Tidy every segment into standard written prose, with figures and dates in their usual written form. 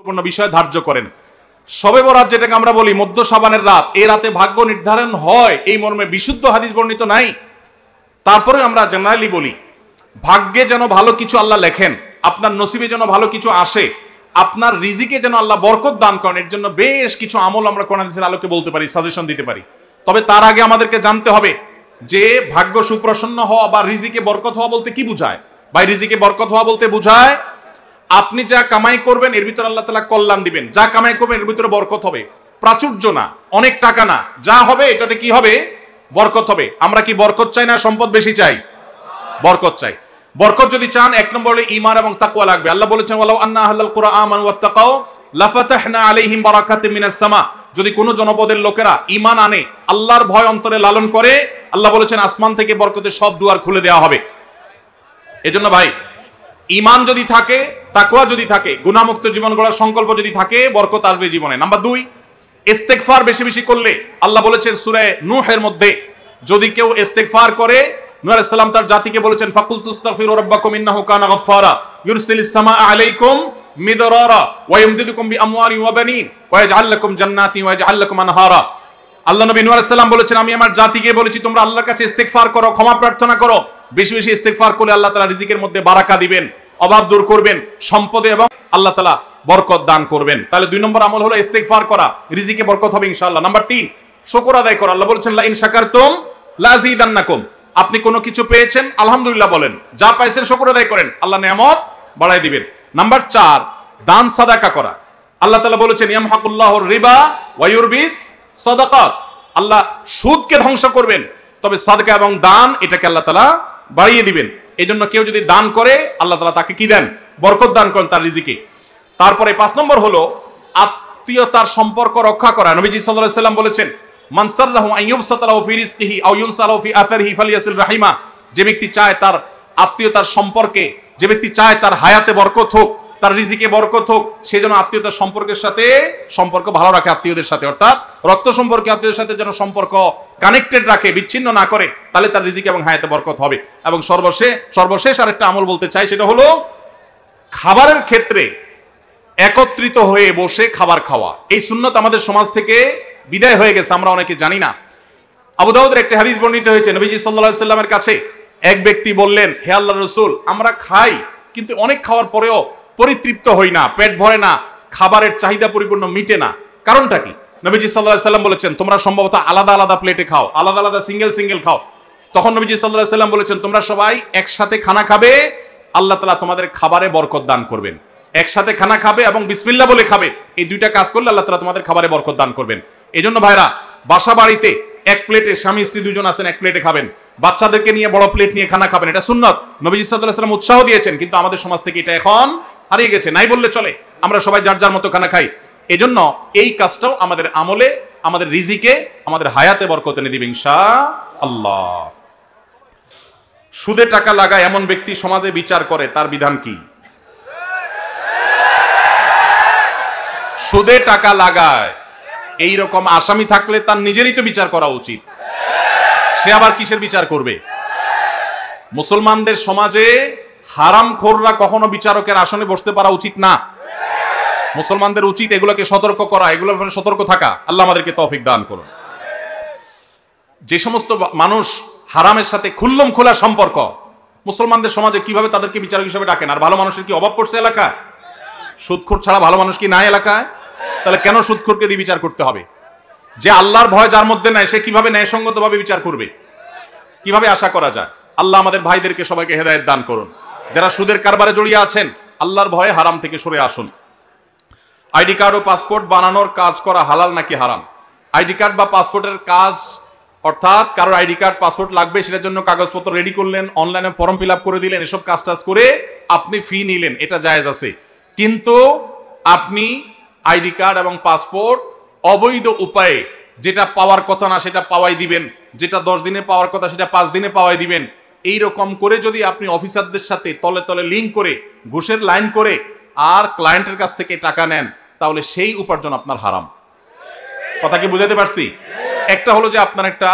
গুরুত্বপূর্ণ বিষয় ধার্য করেন। শবে বরাত যেটাকে আমরা বলি মধ্য শাবানের রাত, এই রাতে ভাগ্য নির্ধারণ হয় এই মর্মে বিশুদ্ধ হাদিস বর্ণিত নাই। তারপরে আমরা জেনারেলি বলি ভাগ্যে যেন ভালো কিছু আল্লাহ লেখেন, আপনার নসিবে যেন ভালো কিছু আসে, আপনার রিজিকে যেন আল্লাহ বরকত দান করেন, এর জন্য বেশ কিছু আমল আমরা কোরআন হাদিসের আলোকে বলতে পারি, সাজেশন দিতে পারি। তবে তার আগে আমাদেরকে জানতে হবে যে ভাগ্য সুপ্রসন্ন হওয়া বা রিজিকে বরকত হওয়া বলতে কি বুঝায়। ভাই, রিজিকে বরকত হওয়া বলতে বুঝায় আপনি যা কামাই করবেন এর ভিতরে আল্লাহ তাআলা কল্যাণ দিবেন, যা কামাই করবেন এর ভিতরে বরকত হবে, প্রাচুর্য না, অনেক টাকা না, যা হবে এটাতে কি হবে, বরকত হবে। আমরা কি বরকত চাই না সম্পদ বেশি চাই? বরকত চাই। বরকত যদি চান এক নম্বরে ঈমান এবং তাকওয়া লাগবে। আল্লাহ বলেছেন ওয়ালাউ আন্না আহলাল কুরআ আমানু ওয়াত্তাকাউ লাফাতাহনা আলাইহিম বারাকাতিম মিনাস সামা। যদি কোনো জনপদের লোকেরা ঈমান আনে, আল্লাহর ভয় অন্তরে লালন করে, আল্লাহ বলেছেন আসমান থেকে বরকতের সব দুয়ার খুলে দেওয়া হবে। এজন্য ভাই, ঈমান যদি থাকে, তাকওয়া যদি থাকে, গুনাহমুক্ত জীবন গড়ার সংকল্প যদি থাকে, বরকত আসবে জীবনে। নাম্বার 2, ইস্তেগফার বেশি বেশি করলে, আল্লাহ বলেছেন সূরা নূহের মধ্যে যদি কেউ ইস্তেগফার করে, নূহ আলাইহিস সালাম তার জাতিকে বলেছেন ফাকুল তুস্তাগফিরু রাব্বাকুম ইন্নাহু কানা গাফফারা ইউরসিলিস সামাআ আলাইকুম মিদরারা ওয়া ইমদিদুকুম বিআমওয়ালিন ওয়া বানিন ওয়া ইয়াজআল লাকুম জান্নাতিন ওয়া ইয়াজআল লাকুম আনহারা। আল্লাহ নবী নূহ আলাইহিস সালাম বলেছেন আমি আমার জাতিকে বলেছি তোমরা আল্লাহর কাছে ইস্তেগফার করো, ক্ষমা প্রার্থনা করো। বেশি বেশি ইস্তেগফার করলে আল্লাহ তাআলা রিজিকের মধ্যে বারাকা দিবেন, অভাব দূর করবেন, সম্পদে এবং আল্লাহ তাআলা বরকত দান করবেন। তাহলে 2 নম্বর আমল হলো ইস্তেগফার করা, রিজিকে বরকত হবে ইনশাআল্লাহ। নাম্বার 3, শুকর আদায় করা। আল্লাহ বলেছেন লা ইন শাকারতুম লা আযীদান্নাকুম। আপনি কোনো কিছু পেয়েছেন আলহামদুলিল্লাহ বলেন, যা পাইছেন শুকর আদায় করেন, আল্লাহ নিয়ামত বাড়ায় দিবেন। নাম্বার 4, দান সাদাকা করা। আল্লাহ তাআলা বলেছেন ইয়ামহাকুল্লাহুর রিবা ওয়া ইউরবিস সাদাকাত। আল্লাহ সুদকে ধ্বংস করবেন, তবে সাদকা এবং দান এটাকে আল্লাহ তাআলা বাড়িয়ে দিবেন। এজন্য কেউ যদি দান করে আল্লাহ তাআলা তাকে কি দেন, বরকত দান করেন তার রিজিকে। তারপরে 5 নম্বর হলো আত্মীয়তার সম্পর্ক রক্ষা করা। নবীজি সাল্লাল্লাহু আলাইহি ওয়াসাল্লাম বলেছেন মান সাররাহু আন ইউবসাতা লাহু ফি রিজকিহি আও ইউনসালাহু ফি আথারিহি ফালিয়াসিল রাহিমা। যে ব্যক্তি চায় তার আত্মীয়তার সম্পর্কে, যে ব্যক্তি চায় তার হায়াতে বরকত হোক, তার রিজিকে বরকত হোক, সে যেন আত্মীয়তার সম্পর্কের সাথে সম্পর্ক ভালো রাখে, আত্মীয়দের সাথে, অর্থাৎ রক্ত সম্পর্কে আত্মীয়দের সাথে যেন সম্পর্ক কানেক্টেড রাখে, বিচ্ছিন্ন না করে, তাহলে তার রিজিকে এবং হায়াতে বরকত হবে। এবং সর্বশেষ আরেকটা আমল বলতে চাই, সেটা হলো খাবারের ক্ষেত্রে একত্রিত হয়ে বসে খাবার খাওয়া। এই সুন্নত আমাদের সমাজ থেকে বিদায় হয়ে গেছে, আমরা অনেকে জানি না। আবু দাউদের একটা হাদিস বর্ণিত হয়েছে, নবীজি সাল্লাল্লাহু আলাইহি ওয়াসাল্লামের কাছে এক ব্যক্তি বললেন হে আল্লাহর রাসূল, আমরা খাই কিন্তু অনেক খাওয়ার পরেও পরিতৃপ্ত হই না, পেট ভরে না, খাবারের চাহিদা পরিপূর্ণ মিটে না, কারণটা কি? নবীজি সাল্লাল্লাহু আলাইহি ওয়াসাল্লাম বলেছেন তোমরা সম্ভবত আলাদা আলাদা প্লেটে খাও, আলাদা আলাদা সিঙ্গেল খাও। তখন নবীজি সাল্লাল্লাহু আলাইহি ওয়াসাল্লাম বলেছেন তোমরা সবাই একসাথে খানা খাবে, আল্লাহ তাআলা তোমাদের খাবারে বরকত দান করবেন। একসাথে খানা খাবে এবং বিসমিল্লাহ বলে খাবে, এই 2টা কাজ করলে আল্লাহ তাআলা তোমাদের খাবারে বরকত দান করবেন। এজন্য ভাইরা, বাসা বাড়িতে এক প্লেটে স্বামী স্ত্রী 2 জন আছেন, এক প্লেটে খাবেন, বাচ্চাদেরকে নিয়ে বড় প্লেট নিয়ে খানা খাবেন, এটা সুন্নত। নবীজি সাল্লাল্লাহু আলাইহি ওয়াসাল্লাম উৎসাহ দিয়েছেন, কিন্তু আমাদের সমাজ থেকে এটা এখন হারিয়ে গেছে, নাই বললে চলে। আমরা সবাই যার যার মতো খানা খাই। এজন্য এই কাজটাও আমাদের আমলে, আমাদের রিজিকে, আমাদের হায়াতে বরকত এনে দিবে ইনশাআল্লাহ। সুদে টাকা লাগায় এমন ব্যক্তি সমাজে বিচার করে, তার বিধান কি? সুদে টাকা লাগায় এই রকম আসামি থাকলে তার নিজেরই তো বিচার করা উচিত, সে আবার কিসের বিচার করবে? মুসলমানদের সমাজে হারামখোররা কখনো বিচারকের আসনে বসতে পারা উচিত না। মুসলমানদের উচিত এগুলোকে সতর্ক করা, এগুলোর ব্যাপারে সতর্ক থাকা। আল্লাহ আমাদেরকে তৌফিক দান করুন। যে সমস্ত মানুষ হারামের সাথে খুল্লম খোলা সম্পর্ক, মুসলমানদের সমাজে কিভাবে তাদেরকে বিচারক হিসেবে ডাকেন? আর ভালো মানুষের কি অভাব পড়ছে এলাকায়? সুদখোর ছাড়া ভালো মানুষ কি নাই এলাকায়? তাহলে কেন সুদখোরকে দিয়ে বিচার করতে হবে? যে আল্লাহর ভয় যার মধ্যে নাই, সে কিভাবে ন্যায়সঙ্গত ভাবে বিচার করবে? কিভাবে আশা করা যায়? আল্লাহ আমাদের ভাইদেরকে সবাইকে হেদায়েত দান করুন। যারা সুদের কারবারে জড়িয়ে আছেন, আল্লাহর ভয়ে হারাম থেকে সরে আসুন। আইডি কার্ড ও পাসপোর্ট বানানোর কাজ করা হালাল নাকি হারাম? আইডি কার্ড বা পাসপোর্টের কাজ, অর্থাৎ কারোর আইডি কার্ড পাসপোর্ট লাগবে, সেটার জন্য কাগজপত্র রেডি করলেন, অনলাইনে ফর্ম ফিল আপ করে দিলেন, এসব কাজ করে আপনি ফি নিলেন, এটা জায়েজ আছে। কিন্তু আপনি আইডি কার্ড এবং পাসপোর্ট অবৈধ উপায়ে যেটা পাওয়ার কথা না সেটা পাওয়াই দিবেন, যেটা 10 দিনে পাওয়ার কথা সেটা 5 দিনে পাওয়াই দিবেন, এই রকম করে যদি আপনি অফিসারদের সাথে তলে তলে লিঙ্ক করে, ঘুষের লাইন করে আর ক্লায়েন্টের কাছ থেকে টাকা নেন, তাহলে সেই উপার্জন আপনার হারাম। কথা কি বুঝাতে পারছি? একটা হলো যে আপনার একটা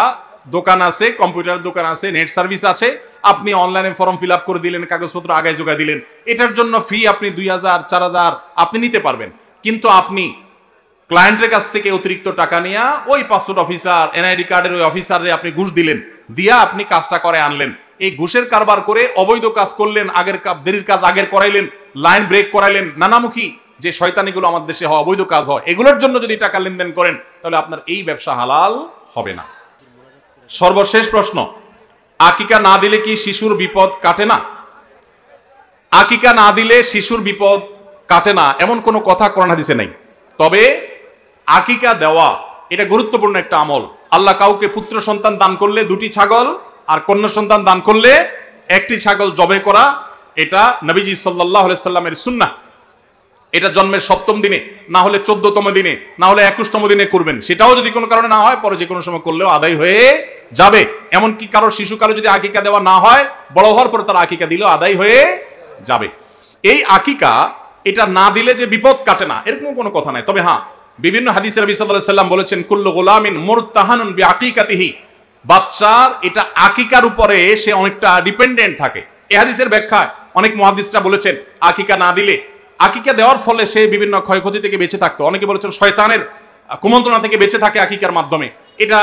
দোকান আছে, কম্পিউটার দোকান আছে, নেট সার্ভিস আছে, আপনি অনলাইনে ফর্ম ফিল আপ করে দিলেন, কাগজপত্র আগায় জোগায় দিলেন, এটার জন্য ফি আপনি 2000 4000 আপনি নিতে পারবেন। কিন্তু আপনি ক্লায়েন্টের কাছ থেকে অতিরিক্ত টাকা নিয়ে ওই পাসপোর্ট অফিসার, এনআইডি কার্ডের ওই অফিসারে আপনি ঘুষ দিলেন, দিয়া আপনি কাজটা করে আনলেন। এই ঘুষের কারবার করে অবৈধ কাজ করলেন, দেরির কাজ আগের করাইলেন, লাইন ব্রেক করাইলেন, নানামুখী যে শয়তানিগুলো আমাদের দেশে হয়, অবৈধ কাজ হয়, এগুলোর জন্য যদি টাকা লেনদেন করেন তাহলে আপনার এই ব্যবসা হালাল হবে না। সর্বশেষ প্রশ্ন, আকিকা না দিলে কি শিশুর বিপদ কাটে না? আকিকা না দিলে শিশুর বিপদ কাটে না এমন কোনো কথা কোরআন হাদিসে নেই। তবে আকিকা দেওয়া এটা গুরুত্বপূর্ণ একটা আমল। আল্লাহ কাউকে পুত্র সন্তান দান করলে 2টি ছাগল, আর কন্যা সন্তান দান করলে 1টি ছাগল জবে করা, এটা নবীজি সাল্লাল্লাহু আলাইহি সাল্লামের সুন্নাহ। এটা জন্মের 7ম দিনে, না হলে 14তম দিনে, না হলে 21তম দিনে করবেন। সেটাও যদি কোনো কারণে না হয় পরে যে কোনো সময় করলেও আদায় হয়ে যাবে। এমনকি কারো শিশু কারো যদি আকিকা দেওয়া না হয়, বড় হওয়ার পরে তার আকিকা দিলেও আদায় হয়ে যাবে। এই আকিকা এটা না দিলে যে বিপদ কাটে না এরকম কোনো কথা নাই। তবে হ্যাঁ, বিভিন্ন হাদিসে নবী সাল্লাল্লাহু আলাইহি সাল্লাম বলেছেন, কুল্লু গুলামিন মুরতাহানুন বিআকিকাতিহি, বাচ্চার এটা আকিকার উপরে সে অনেকটা ডিপেন্ডেন্ট থাকে। এই হাদিসের ব্যাখ্যায় অনেক মুহাদ্দিসরা বলেছেন আকিকা না দিলে, আকিকা দেওয়ার ফলে সে বিভিন্ন ক্ষয়ক্ষতি থেকে বেঁচে থাকতো। অনেকে বলেছেন শয়তানের কুমন্ত্রণা থেকে বেঁচে থাকে আকিকার মাধ্যমে। এটা